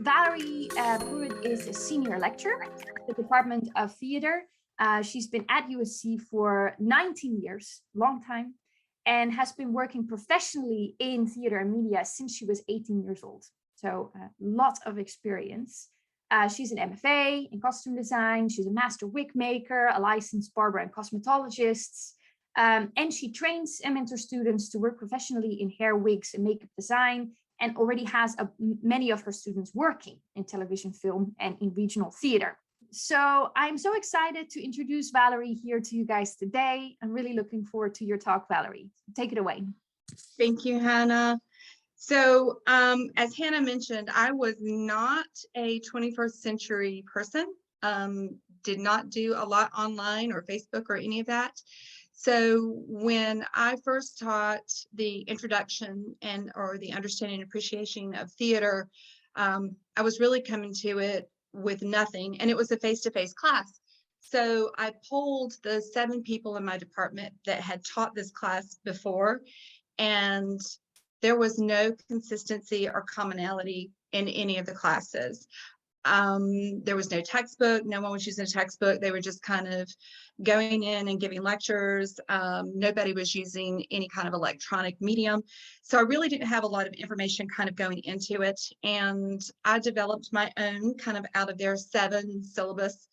Valerie Pruitt is a senior lecturer at the Department of Theater. She's been at USC for 19 years, long time, and has been working professionally in theater and media since she was 18 years old. So lots of experience. She's an MFA in costume design. She's a master wig maker, a licensed barber and cosmetologist. And she trains and mentors students to work professionally in hair, wigs, and makeup design, and already has many of her students working in television, film, and in regional theater. So I'm so excited to introduce Valerie here to you guys today. I'm really looking forward to your talk, Valerie. Take it away. Thank you, Hannah. So as Hannah mentioned, I was not a 21st century person, did not do a lot online or Facebook or any of that. So when I first taught the introduction or the understanding and appreciation of theater, I was really coming to it with nothing, and it was a face-to-face class. So I polled the 7 people in my department that had taught this class before, and there was no consistency or commonality in any of the classes. There was no textbook. No one was using a textbook. They were just kind of going in and giving lectures. Nobody was using any kind of electronic medium. So I really didn't have a lot of information kind of going into it. And I developed my own kind of out of their 7 syllabus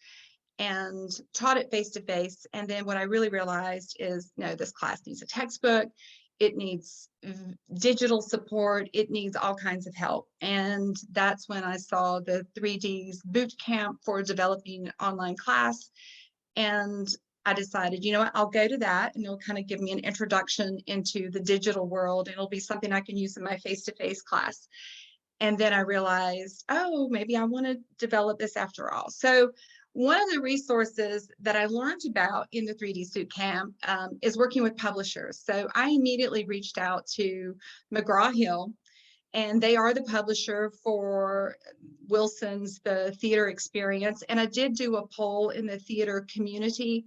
and taught it face to face. And then what I really realized is, no, this class needs a textbook. It needs digital support. It needs all kinds of help. And that's when I saw the 3Ds boot camp for developing online class. And I decided, you know what, I'll go to that, and it'll kind of give me an introduction into the digital world. And it'll be something I can use in my face-to-face class. And then I realized, oh, maybe I want to develop this after all. So one of the resources that I learned about in the 3D Boot Camp is working with publishers. So I immediately reached out to McGraw-Hill, and they are the publisher for Wilson's The Theater Experience. And I did do a poll in the theater community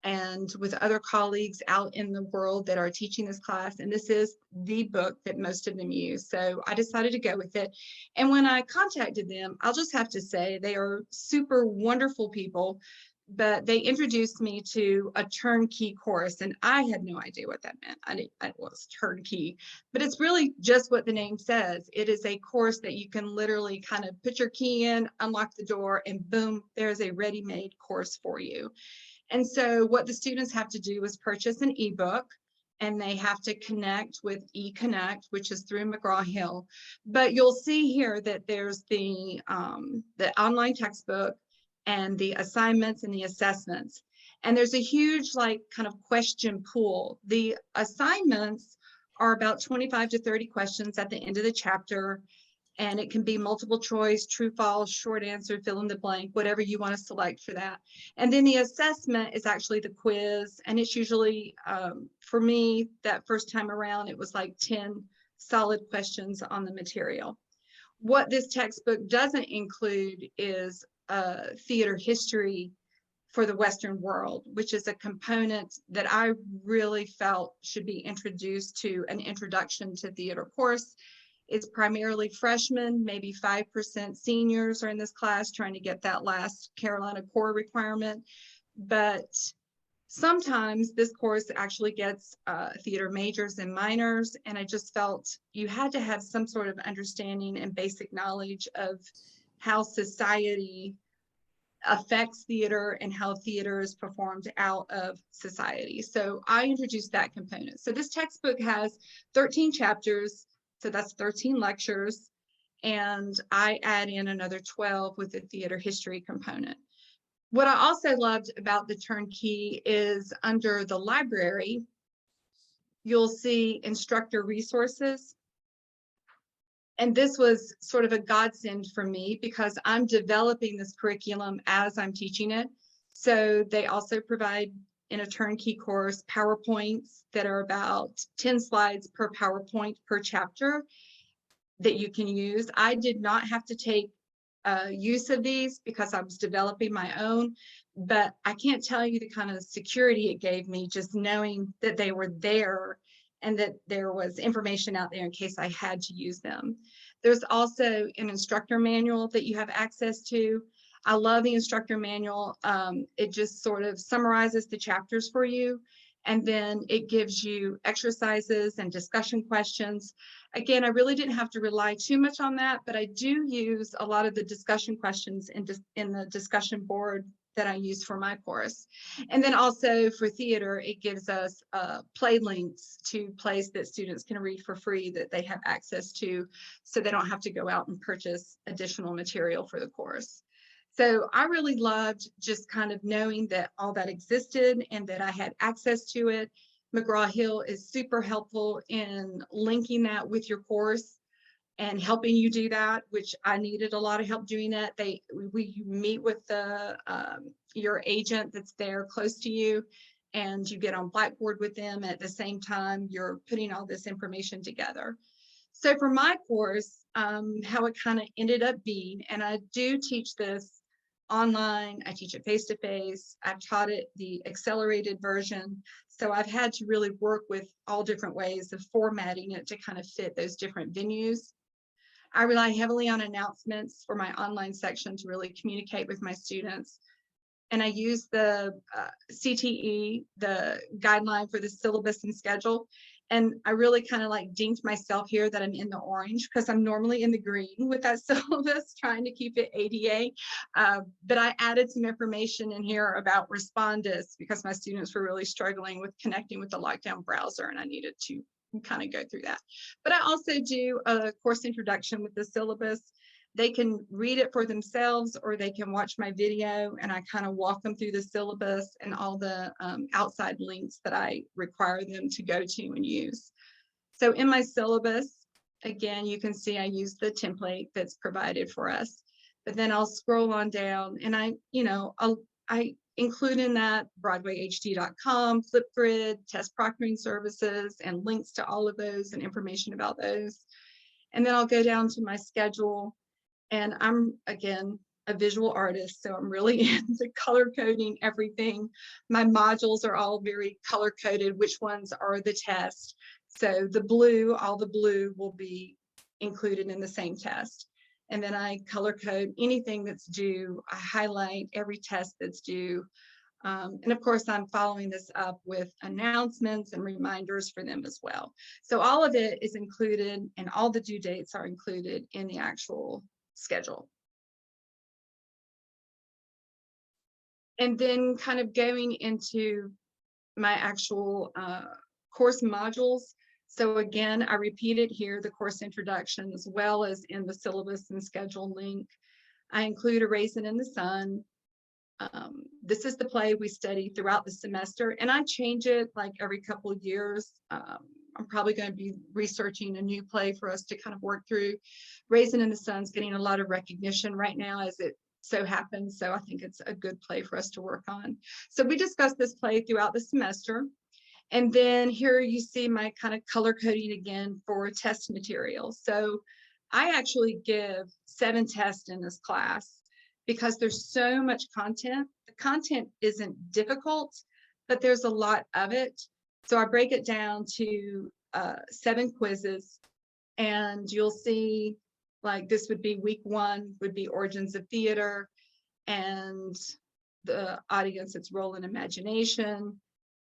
and with other colleagues out in the world that are teaching this class. And this is the book that most of them use. So I decided to go with it. And when I contacted them, I'll just have to say they are super wonderful people, but they introduced me to a turnkey course. And I had no idea what that meant. I was turnkey, but it's really just what the name says. It is a course that you can literally kind of put your key in, unlock the door, and boom, there's a ready-made course for you. And so what the students have to do is purchase an ebook, and they have to connect with eConnect, which is through McGraw-Hill. But you'll see here that there's the online textbook and the assignments and the assessments. And there's a huge kind of question pool. The assignments are about 25 to 30 questions at the end of the chapter. And it can be multiple choice, true, false, short answer, fill in the blank, whatever you want to select for that. And then the assessment is actually the quiz. And it's usually, for me, that first time around, it was like 10 solid questions on the material. What this textbook doesn't include is theater history for the Western world, which is a component that I really felt should be introduced to an introduction to theater course. It's primarily freshmen, maybe 5% seniors are in this class trying to get that last Carolina core requirement. But sometimes this course actually gets theater majors and minors. And I just felt you had to have some sort of understanding and basic knowledge of how society affects theater and how theater is performed out of society. So I introduced that component. So this textbook has 13 chapters. So that's 13 lectures, and I add in another 12 with the theater history component. What I also loved about the Turnkey is under the library, you'll see Instructor Resources. And this was sort of a godsend for me because I'm developing this curriculum as I'm teaching it. So they also provide in a turnkey course, PowerPoints that are about 10 slides per PowerPoint per chapter that you can use. I did not have to take use of these because I was developing my own, but I can't tell you the kind of security it gave me just knowing that they were there and that there was information out there in case I had to use them. There's also an instructor manual that you have access to. I love the instructor manual. It just sort of summarizes the chapters for you, and then it gives you exercises and discussion questions. Again, I really didn't have to rely too much on that, but I do use a lot of the discussion questions in the discussion board that I use for my course. And then also for theater, it gives us play links to plays that students can read for free that they have access to, so they don't have to go out and purchase additional material for the course. So I really loved just kind of knowing that all that existed and that I had access to it. McGraw-Hill is super helpful in linking that with your course and helping you do that, which I needed a lot of help doing that. We meet with the your agent that's there close to you, and you get on Blackboard with them. At the same time, you're putting all this information together. So for my course, how it kind of ended up being, and I do teach this online, I teach it face-to-face, I've taught it the accelerated version. So I've had to really work with all different ways of formatting it to kind of fit those different venues. I rely heavily on announcements for my online section to really communicate with my students. And I use the CTE, the guideline for the syllabus and schedule. And I really kind of like dinged myself here that I'm in the orange because I'm normally in the green with that syllabus, trying to keep it ADA. But I added some information in here about Respondus because my students were really struggling with connecting with the lockdown browser, and I needed to kind of go through that. But I also do a course introduction with the syllabus. They can read it for themselves, or they can watch my video, and I kind of walk them through the syllabus and all the outside links that I require them to go to and use. So in my syllabus, again, you can see I use the template that's provided for us, but then I'll scroll on down and I include in that BroadwayHD.com, Flipgrid, test proctoring services, and links to all of those and information about those. And then I'll go down to my schedule. And I'm, again, a visual artist, so I'm really into color coding everything. My modules are all very color coded, which ones are the test. So the blue, all the blue will be included in the same test. And then I color code anything that's due. I highlight every test that's due. And of course, I'm following this up with announcements and reminders for them as well. So all of it is included, and all the due dates are included in the actual schedule. And then kind of going into my actual course modules. So again, I repeat it here, the course introduction, as well as in the syllabus and schedule link. I include A Raisin in the Sun. This is the play we study throughout the semester, and I change it like every couple of years. I'm probably going to be researching a new play for us to kind of work through. Raisin in the Sun's getting a lot of recognition right now, as it so happens, so I think it's a good play for us to work on. So we discussed this play throughout the semester. And then here you see my kind of color coding again for test material. So I actually give 7 tests in this class because there's so much content. The content isn't difficult, but there's a lot of it. So I break it down to 7 quizzes, and you'll see like this would be week 1 would be Origins of Theater, and the audience, it's role and imagination.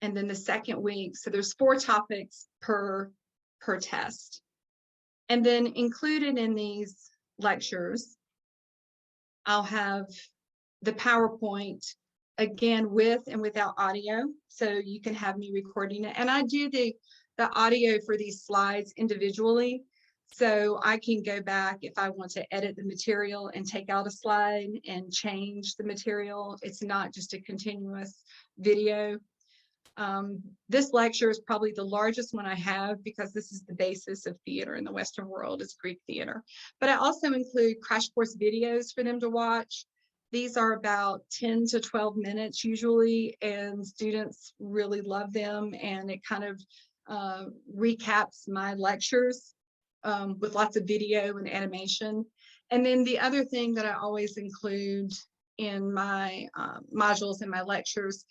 And then the second week, so there's 4 topics per test. And then included in these lectures, I'll have the PowerPoint, again, with and without audio. So you can have me recording it. And I do the audio for these slides individually. So I can go back if I want to edit the material and take out a slide and change the material. It's not just a continuous video. This lecture is probably the largest one I have because this is the basis of theater in the Western world, is Greek theater. But I also include crash course videos for them to watch. These are about 10 to 12 minutes usually, and students really love them, and it kind of recaps my lectures with lots of video and animation. And then the other thing that I always include in my modules and my lectures.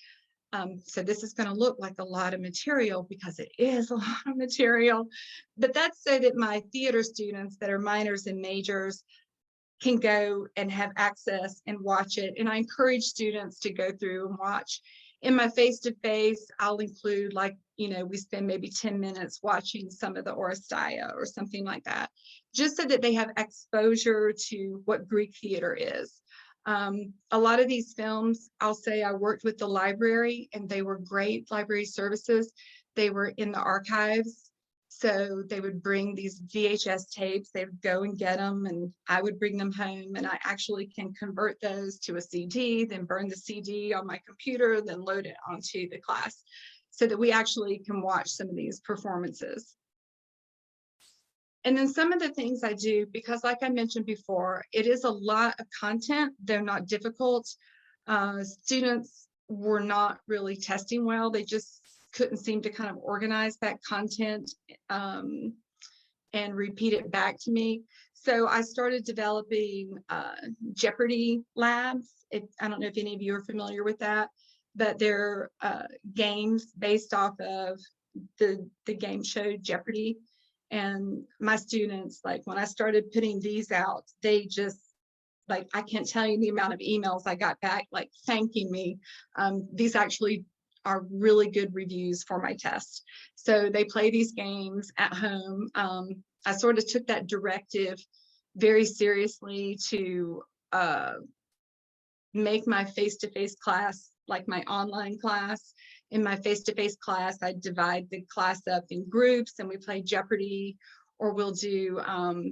So this is going to look like a lot of material because it is a lot of material, but that's so that my theater students that are minors and majors can go and have access and watch it. And I encourage students to go through and watch. In my face-to-face, I'll include, like, you know, we spend maybe 10 minutes watching some of the Oresteia or something like that, just so that they have exposure to what Greek theater is. A lot of these films, I'll say I worked with the library and they were great library services. They were in the archives. So they would bring these VHS tapes, they would go and get them, and I would bring them home, and I actually can convert those to a CD, then burn the CD on my computer, then load it onto the class so that we actually can watch some of these performances. And then some of the things I do, because like I mentioned before, it is a lot of content. They're not difficult. Students were not really testing well. They just couldn't seem to kind of organize that content and repeat it back to me. So I started developing Jeopardy Labs. I don't know if any of you are familiar with that, but they're games based off of the game show Jeopardy. And my students, like when I started putting these out, they just, like, I can't tell you the amount of emails I got back, like thanking me. These actually are really good reviews for my test. So they play these games at home. I sort of took that directive very seriously to make my face-to-face class like my online class. In my face-to-face class, I divide the class up in groups and we play Jeopardy, or we'll do,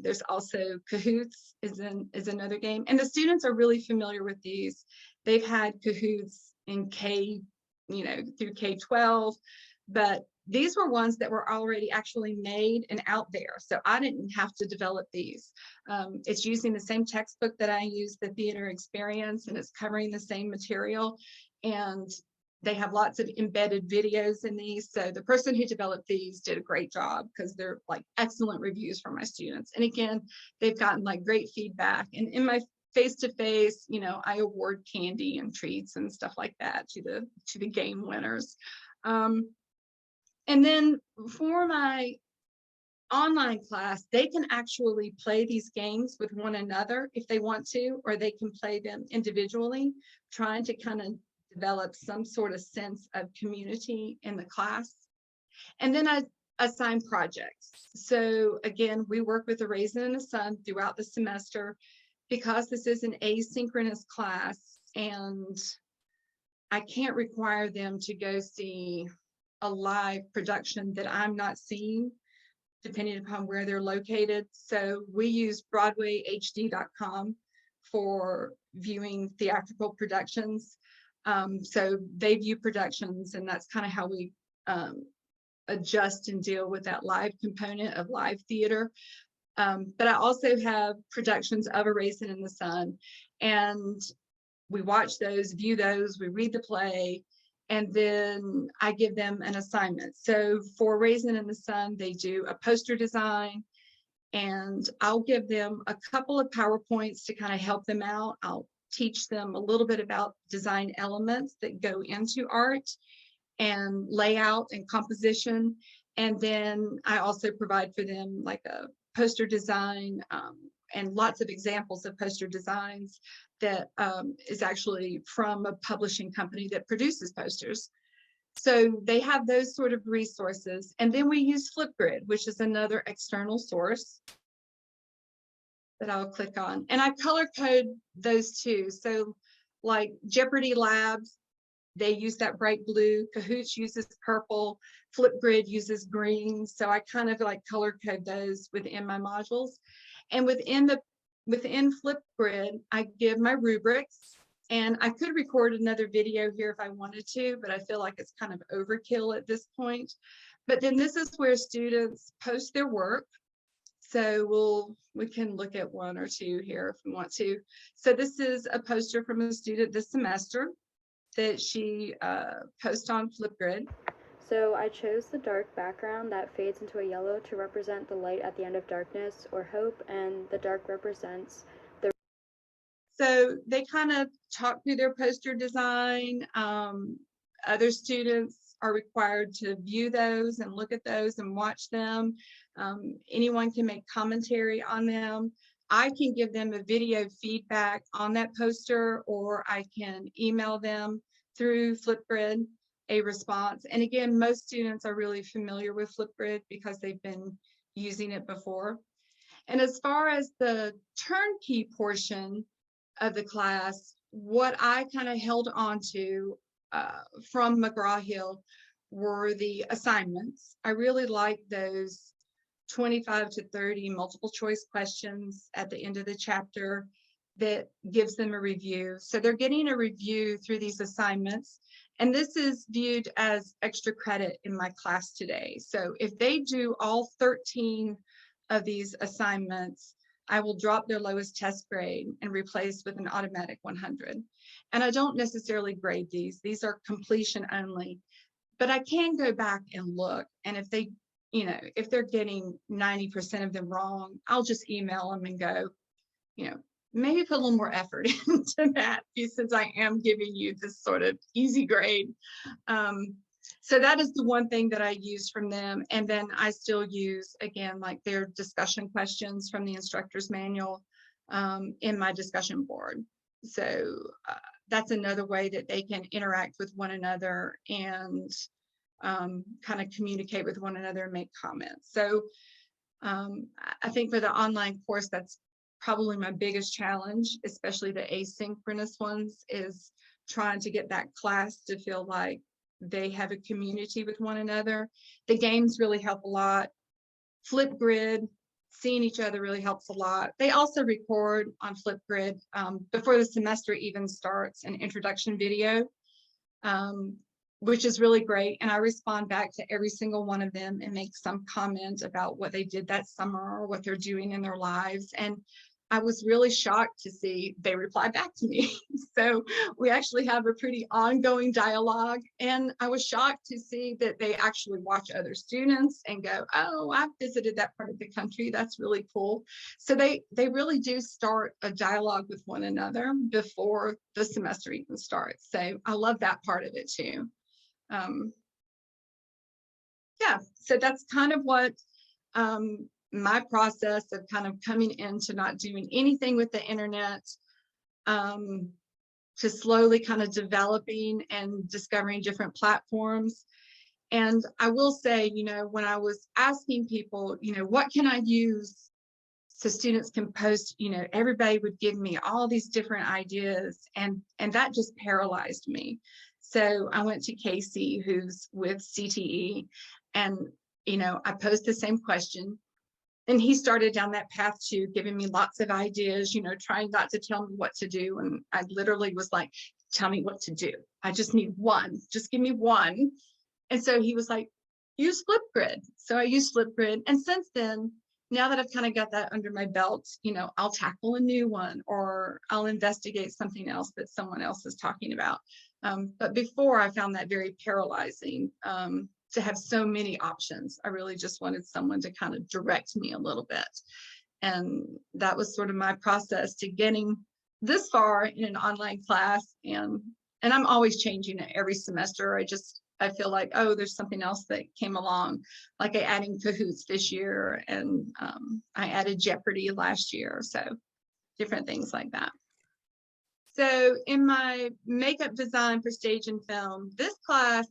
there's also Kahoots is another game. And the students are really familiar with these. They've had Kahoots in through K-12, but these were ones that were already actually made and out there. So I didn't have to develop these. It's using the same textbook that I use, the Theater Experience, and it's covering the same material. And they have lots of embedded videos in these. So the person who developed these did a great job because they're like excellent reviews from my students. And again, they've gotten like great feedback. And in my face-to-face, I award candy and treats and stuff like that to the game winners. And then for my online class, they can actually play these games with one another if they want to, or they can play them individually, trying to kind of develop some sort of sense of community in the class. And then I assign projects. So again, we work with the Raisin in the Sun throughout the semester because this is an asynchronous class and I can't require them to go see a live production that I'm not seeing, depending upon where they're located. So we use BroadwayHD.com for viewing theatrical productions. So they view productions, and that's kind of how we adjust and deal with that live component of live theater. But I also have productions of A Raisin in the Sun, and we watch those, view those, we read the play, and then I give them an assignment. So for Raisin in the Sun, they do a poster design, and I'll give them a couple of PowerPoints to kind of help them out. I'll teach them a little bit about design elements that go into art and layout and composition. And then I also provide for them like a poster design and lots of examples of poster designs that is actually from a publishing company that produces posters. So they have those sort of resources. And then we use Flipgrid, which is another external source that I'll click on. And I color code those too. So like Jeopardy Labs, they use that bright blue. Kahoots uses purple. Flipgrid uses green. So I kind of like color code those within my modules. And within Flipgrid, I give my rubrics. And I could record another video here if I wanted to, but I feel like it's kind of overkill at this point. But then this is where students post their work. So we can look at one or two here if we want to. So this is a poster from a student this semester that she posted on Flipgrid. So I chose the dark background that fades into a yellow to represent the light at the end of darkness or hope, and the dark represents the... So they kind of talk through their poster design. Other students are required to view those and look at those and watch them. Anyone can make commentary on them. I can give them a video feedback on that poster, or I can email them through Flipgrid a response. And again, most students are really familiar with Flipgrid because they've been using it before. And as far as the turnkey portion of the class, what I kind of held on to from McGraw-Hill were the assignments. I really like those 25 to 30 multiple choice questions at the end of the chapter that gives them a review. So they're getting a review through these assignments. And this is viewed as extra credit in my class today. So if they do all 13 of these assignments, I will drop their lowest test grade and replace with an automatic 100. And I don't necessarily grade these. These are completion only. But I can go back and look. And if they, you know, if they're getting 90% of them wrong, I'll just email them and go, you know, maybe put a little more effort into that, since I am giving you this sort of easy grade. So that is the one thing that I use from them. And then I still use, again, like their discussion questions from the Instructor's Manual in my discussion board. So that's another way that they can interact with one another and kind of communicate with one another and make comments. So I think for the online course, that's probably my biggest challenge, especially the asynchronous ones, is trying to get that class to feel like they have a community with one another. The games really help a lot. Flipgrid, seeing each other really helps a lot. They also record on Flipgrid before the semester even starts an introduction video, which is really great. And I respond back to every single one of them and make some comment about what they did that summer or what they're doing in their lives. And I was really shocked to see they reply back to me. So we actually have a pretty ongoing dialogue. And I was shocked to see that they actually watch other students and go, oh, I've visited that part of the country. That's really cool. So they really do start a dialogue with one another before the semester even starts. So I love that part of it too. Yeah, so that's kind of what my process of kind of coming into not doing anything with the internet to slowly kind of developing and discovering different platforms. And I will say, you know, when I was asking people, you know, what can I use so students can post, you know, everybody would give me all these different ideas, and that just paralyzed me. So I went to Casey, who's with CTE, and, you know, I posed the same question. And he started down that path too, giving me lots of ideas, you know, trying not to tell me what to do. And I literally was like, tell me what to do. I just need one, just give me one. And so he was like, use Flipgrid. So I used Flipgrid. And since then, now that I've kind of got that under my belt, you know, I'll tackle a new one, or I'll investigate something else that someone else is talking about. But before, I found that very paralyzing. To have so many options. I really just wanted someone to kind of direct me a little bit. And that was sort of my process to getting this far in an online class. And I'm always changing it every semester. I feel like, oh, there's something else that came along. Like I added Kahoots this year, and I added Jeopardy last year. So different things like that. So in my makeup design for stage and film, this class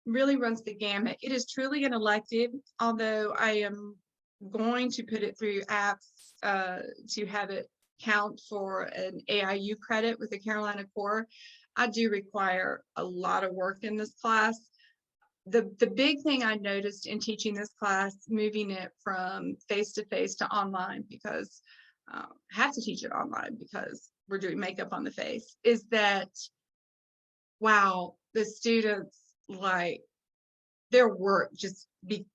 really runs the gamut. It is truly an elective, although I am going to put it through apps to have it count for an AIU credit with the Carolina Core. I do require a lot of work in this class. The big thing I noticed in teaching this class, moving it from face-to-face to online, because I have to teach it online because we're doing makeup on the face, is that, wow, the students, like, their work just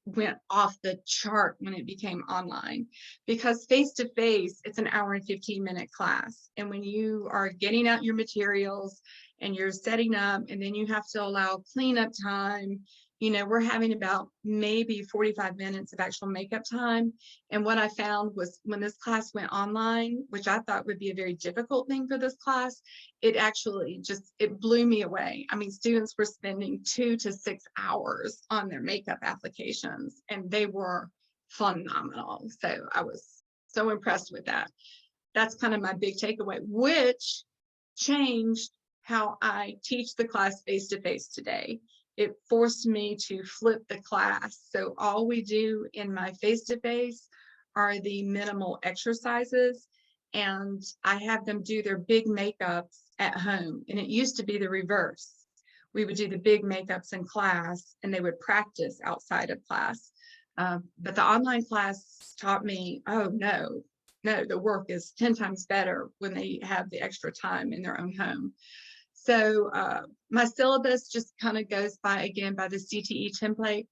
went off the chart when it became online, because face to face, it's an hour and 15-minute class. And when you are getting out your materials and you're setting up, and then you have to allow cleanup time, we're having about maybe 45 minutes of actual makeup time. And what I found was when this class went online, which I thought would be a very difficult thing for this class, it actually it blew me away. I mean, students were spending 2 to 6 hours on their makeup applications, and they were phenomenal. So I was so impressed with that. That's kind of my big takeaway, which changed how I teach the class face-to-face today. It forced me to flip the class. So all we do in my face-to-face are the minimal exercises, and I have them do their big makeups at home. And it used to be the reverse. We would do the big makeups in class, and they would practice outside of class. But the online class taught me, oh, no, the work is 10 times better when they have the extra time in their own home. So my syllabus just kind of goes by the CTE template.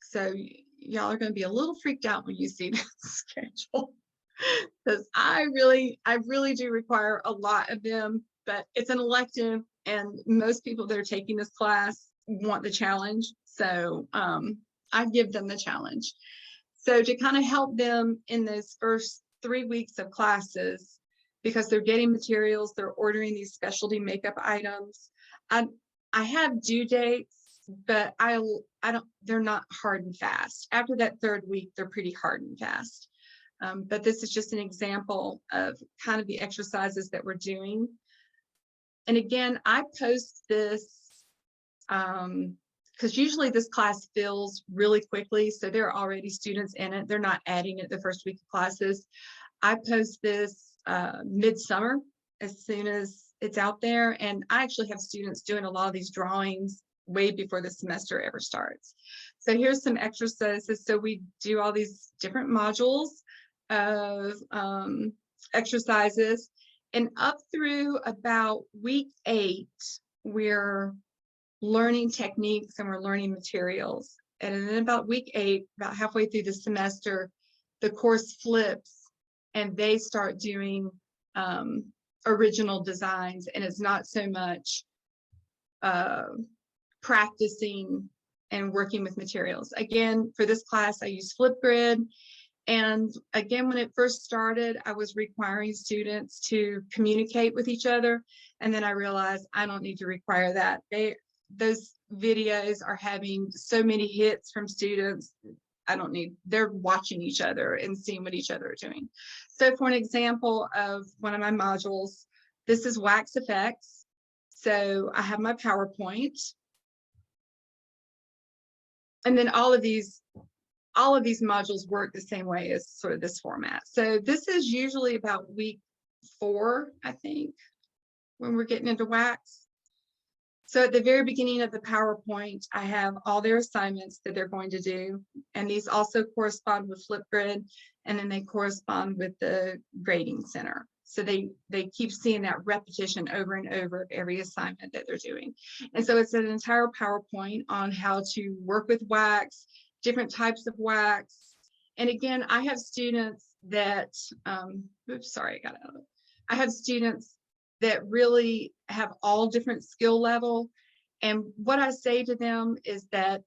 So y'all are going to be a little freaked out when you see this schedule, because I really do require a lot of them, but it's an elective, and most people that are taking this class want the challenge. So I give them the challenge. So to kind of help them in those first 3 weeks of classes, because they're getting materials, they're ordering these specialty makeup items. I have due dates, but they're not hard and fast. After that 3rd week, they're pretty hard and fast. But this is just an example of kind of the exercises that we're doing. And again, I post this because usually this class fills really quickly. So there are already students in it. They're not adding it the first week of classes. I post this midsummer as soon as it's out there, and I actually have students doing a lot of these drawings way before the semester ever starts. So here's some exercises. So we do all these different modules of exercises, and up through about week 8 we're learning techniques and we're learning materials. And then about week 8, about halfway through the semester, the course flips and they start doing original designs, and it's not so much practicing and working with materials. Again, for this class, I use Flipgrid. And again, when it first started, I was requiring students to communicate with each other. And then I realized I don't need to require that. Those videos are having so many hits from students. They're watching each other and seeing what each other are doing. So for an example of one of my modules, this is wax effects. So I have my PowerPoint. And then all of these modules work the same way as sort of this format. So this is usually about week 4, I think, when we're getting into wax. So at the very beginning of the PowerPoint, I have all their assignments that they're going to do. And these also correspond with Flipgrid, and then they correspond with the grading center. So they keep seeing that repetition over and over of every assignment that they're doing. And so it's an entire PowerPoint on how to work with wax, different types of wax. And again, I have students that, I have students that really have all different skill level. And what I say to them is that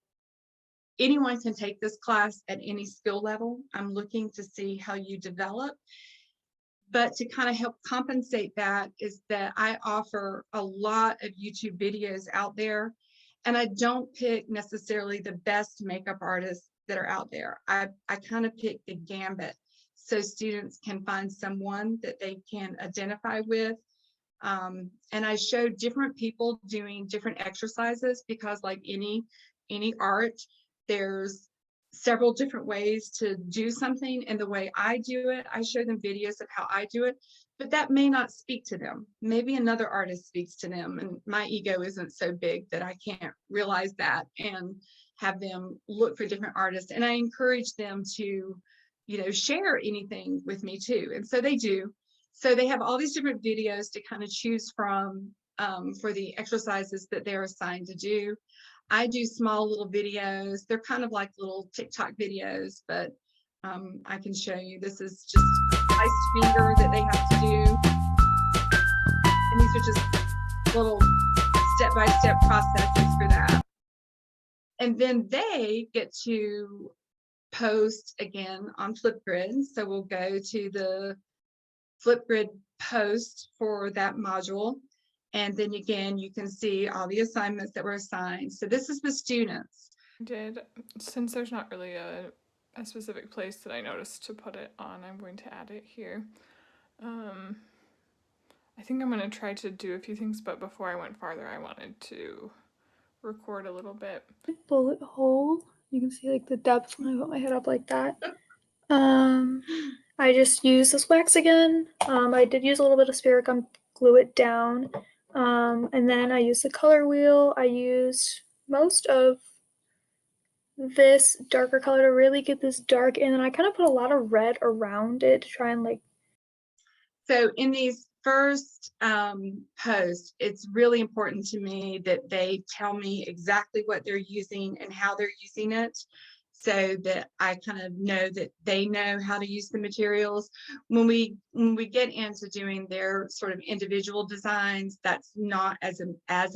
anyone can take this class at any skill level. I'm looking to see how you develop. But to kind of help compensate that is that I offer a lot of YouTube videos out there, and I don't pick necessarily the best makeup artists that are out there. I kind of pick the gambit so students can find someone that they can identify with. And I show different people doing different exercises, because like any art, there's several different ways to do something. And the way I do it, I show them videos of how I do it, but that may not speak to them. Maybe another artist speaks to them, and my ego isn't so big that I can't realize that and have them look for different artists. And I encourage them to, share anything with me too. And so they do. So they have all these different videos to kind of choose from for the exercises that they're assigned to do. I do small little videos. They're kind of like little TikTok videos, but I can show you. This is just a sliced finger that they have to do. And these are just little step-by-step processes for that. And then they get to post again on Flipgrid. So we'll go to the Flipgrid post for that module. And then again, you can see all the assignments that were assigned. So this is the students. Since there's not really a specific place that I noticed to put it on, I'm going to add it here. I think I'm going to try to do a few things, but before I went farther, I wanted to record a little bit. Bullet hole. You can see like the depth when I put my head up like that. I just use this wax again. I did use a little bit of sphere gum, glue it down. And then I use the color wheel. I used most of this darker color to really get this dark, and then I kind of put a lot of red around it to try and like. So in these first posts, it's really important to me that they tell me exactly what they're using and how they're using it, so that I kind of know that they know how to use the materials. When we get into doing their sort of individual designs, that's not as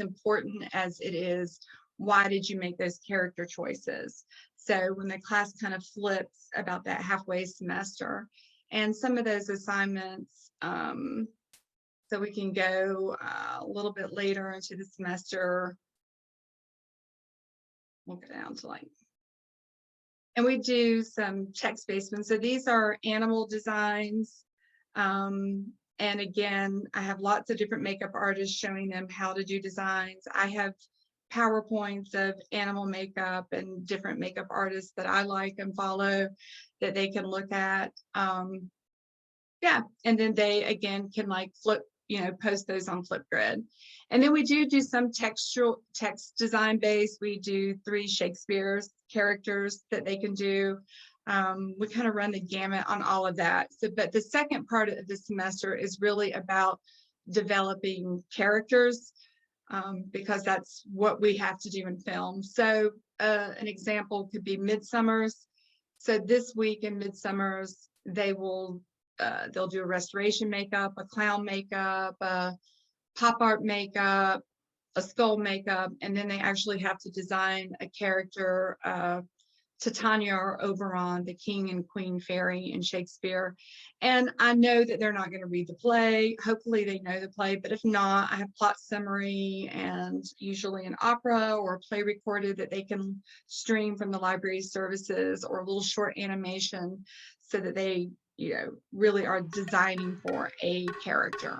important as it is, why did you make those character choices? So when the class kind of flips about that halfway semester, and some of those assignments, so we can go a little bit later into the semester, we'll go down to like, and we do some text-based ones. So these are animal designs. And again, I have lots of different makeup artists showing them how to do designs. I have PowerPoints of animal makeup and different makeup artists that I like and follow that they can look at. Yeah, and then they again can like flip, post those on Flipgrid. And then we do some text design based. We do 3 Shakespeare's characters that they can do. We kind of run the gamut on all of that. So, but the second part of the semester is really about developing characters, because that's what we have to do in film. So an example could be Midsummer's. So this week in Midsummer's, they'll do a restoration makeup, a clown makeup, a pop art makeup, a skull makeup, and then they actually have to design a character, Titania or Oberon, the king and queen fairy in Shakespeare. And I know that they're not going to read the play. Hopefully they know the play, but if not, I have plot summary and usually an opera or a play recorded that they can stream from the library services, or a little short animation, so that they really are designing for a character.